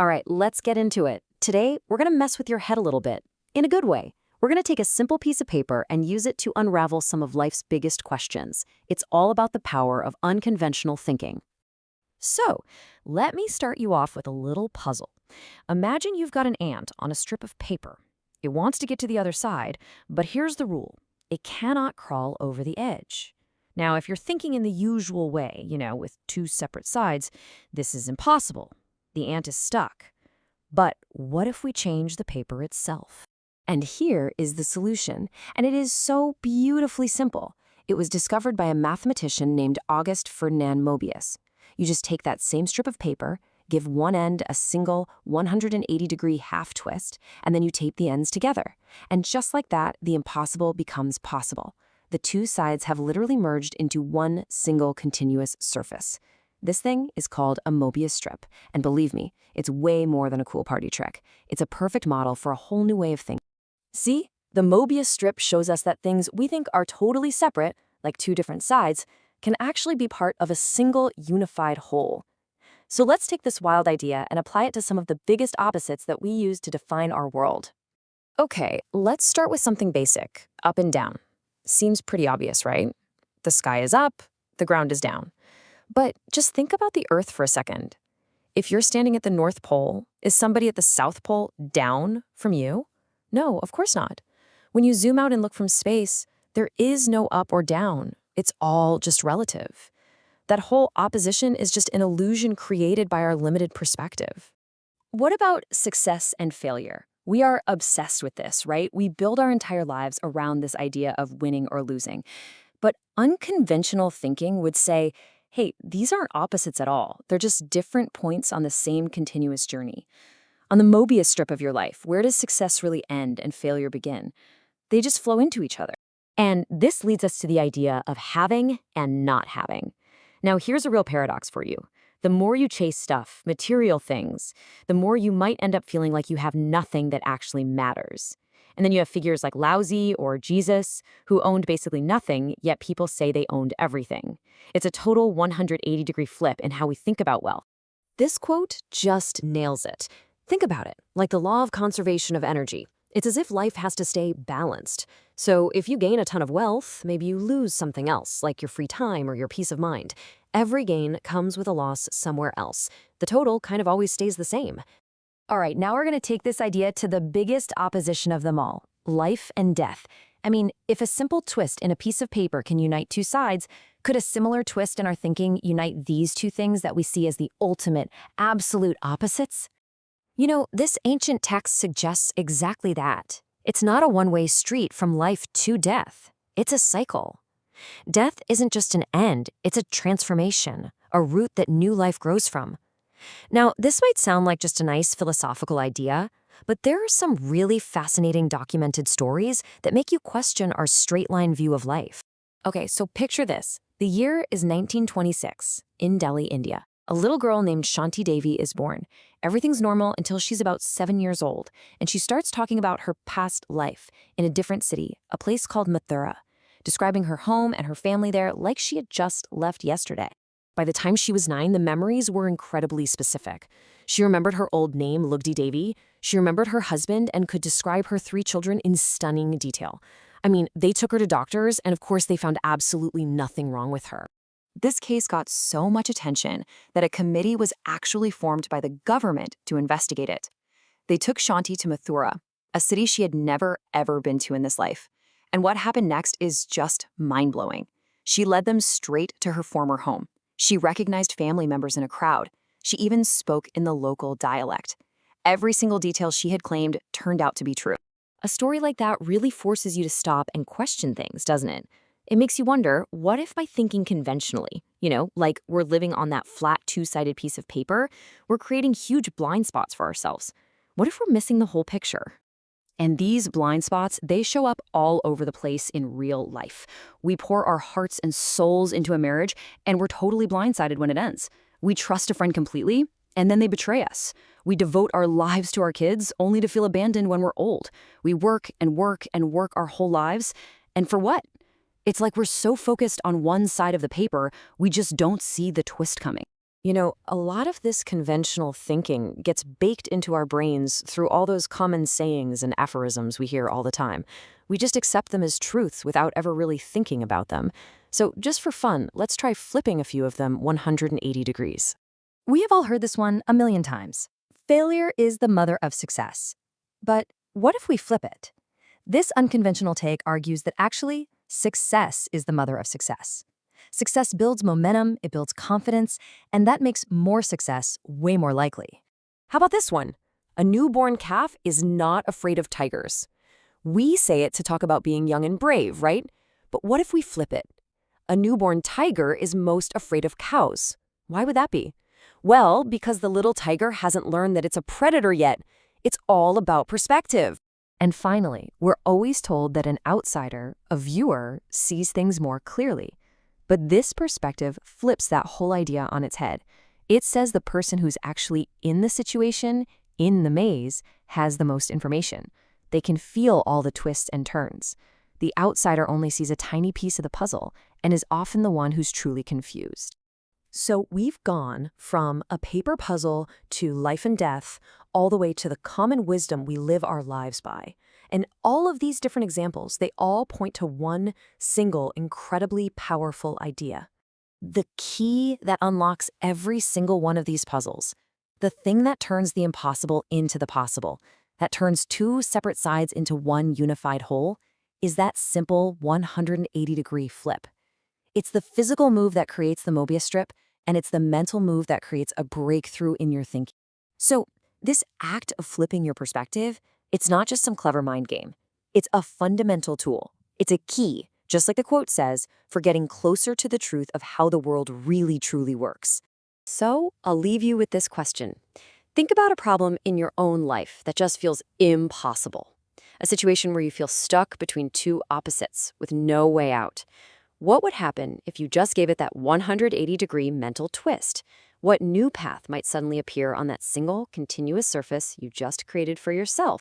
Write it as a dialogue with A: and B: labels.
A: All right, let's get into it. Today, we're going to mess with your head a little bit, in a good way. We're going to take a simple piece of paper and use it to unravel some of life's biggest questions. It's all about the power of unconventional thinking. So, let me start you off with a little puzzle. Imagine you've got an ant on a strip of paper. It wants to get to the other side, but here's the rule. It cannot crawl over the edge. Now, if you're thinking in the usual way, with two separate sides, this is impossible. The ant is stuck. But what if we change the paper itself? And here is the solution, and it is so beautifully simple. It was discovered by a mathematician named August Ferdinand Mobius. You just take that same strip of paper, give one end a single 180-degree half twist, and then you tape the ends together. And just like that, the impossible becomes possible. The two sides have literally merged into one single continuous surface. This thing is called a Mobius strip, and believe me, it's way more than a cool party trick. It's a perfect model for a whole new way of thinking. See, the Mobius strip shows us that things we think are totally separate, like two different sides, can actually be part of a single unified whole. So let's take this wild idea and apply it to some of the biggest opposites that we use to define our world. Okay, let's start with something basic, up and down. Seems pretty obvious, right? The sky is up, the ground is down. But just think about the Earth for a second. If you're standing at the North Pole, is somebody at the South Pole down from you? No, of course not. When you zoom out and look from space, there is no up or down. It's all just relative. That whole opposition is just an illusion created by our limited perspective. What about success and failure? We are obsessed with this, right? We build our entire lives around this idea of winning or losing. But unconventional thinking would say, hey, these aren't opposites at all. They're just different points on the same continuous journey. On the Mobius strip of your life, where does success really end and failure begin? They just flow into each other. And this leads us to the idea of having and not having. Now, here's a real paradox for you. The more you chase stuff, material things, the more you might end up feeling like you have nothing that actually matters. And then you have figures like Laozi or Jesus, who owned basically nothing, yet people say they owned everything. It's a total 180-degree flip in how we think about wealth. This quote just nails it. Think about it, like the law of conservation of energy. It's as if life has to stay balanced. So if you gain a ton of wealth, maybe you lose something else, like your free time or your peace of mind. Every gain comes with a loss somewhere else. The total kind of always stays the same. All right, now we're going to take this idea to the biggest opposition of them all, life and death. I mean, if a simple twist in a piece of paper can unite two sides, could a similar twist in our thinking unite these two things that we see as the ultimate, absolute opposites? This ancient text suggests exactly that. It's not a one-way street from life to death. It's a cycle. Death isn't just an end, it's a transformation, a root that new life grows from. Now, this might sound like just a nice philosophical idea, but there are some really fascinating documented stories that make you question our straight-line view of life. Okay, so picture this. The year is 1926, in Delhi, India. A little girl named Shanti Devi is born. Everything's normal until she's about 7 years old, and she starts talking about her past life in a different city, a place called Mathura, describing her home and her family there like she had just left yesterday. By the time she was 9, the memories were incredibly specific. She remembered her old name, Lugdi Devi. She remembered her husband and could describe her 3 children in stunning detail. I mean, they took her to doctors, and of course they found absolutely nothing wrong with her. This case got so much attention that a committee was actually formed by the government to investigate it. They took Shanti to Mathura, a city she had never, ever been to in this life. And what happened next is just mind-blowing. She led them straight to her former home. She recognized family members in a crowd. She even spoke in the local dialect. Every single detail she had claimed turned out to be true. A story like that really forces you to stop and question things, doesn't it? It makes you wonder, what if by thinking conventionally, like we're living on that flat two-sided piece of paper, we're creating huge blind spots for ourselves? What if we're missing the whole picture? And these blind spots, they show up all over the place in real life. We pour our hearts and souls into a marriage, and we're totally blindsided when it ends. We trust a friend completely, and then they betray us. We devote our lives to our kids, only to feel abandoned when we're old. We work and work and work our whole lives, and for what? It's like we're so focused on one side of the paper, we just don't see the twist coming. A lot of this conventional thinking gets baked into our brains through all those common sayings and aphorisms we hear all the time. We just accept them as truths without ever really thinking about them. So, just for fun, let's try flipping a few of them 180 degrees.
B: We have all heard this one a million times. Failure is the mother of success. But what if we flip it? This unconventional take argues that actually, success is the mother of success. Success builds momentum, it builds confidence, and that makes more success way more likely.
A: How about this one? A newborn calf is not afraid of tigers. We say it to talk about being young and brave, right? But what if we flip it? A newborn tiger is most afraid of cows. Why would that be? Well, because the little tiger hasn't learned that it's a predator yet. It's all about perspective. And finally, we're always told that an outsider, a viewer, sees things more clearly. But this perspective flips that whole idea on its head. It says the person who's actually in the situation, in the maze, has the most information. They can feel all the twists and turns. The outsider only sees a tiny piece of the puzzle and is often the one who's truly confused. So we've gone from a paper puzzle to life and death, all the way to the common wisdom we live our lives by. And all of these different examples, they all point to one single incredibly powerful idea. The key that unlocks every single one of these puzzles, the thing that turns the impossible into the possible, that turns two separate sides into one unified whole, is that simple 180-degree flip. It's the physical move that creates the Mobius strip, and it's the mental move that creates a breakthrough in your thinking. So, this act of flipping your perspective, it's not just some clever mind game. It's a fundamental tool. It's a key, just like the quote says, for getting closer to the truth of how the world really truly works. So, I'll leave you with this question. Think about a problem in your own life that just feels impossible. A situation where you feel stuck between two opposites with no way out. What would happen if you just gave it that 180-degree mental twist? What new path might suddenly appear on that single, continuous surface you just created for yourself?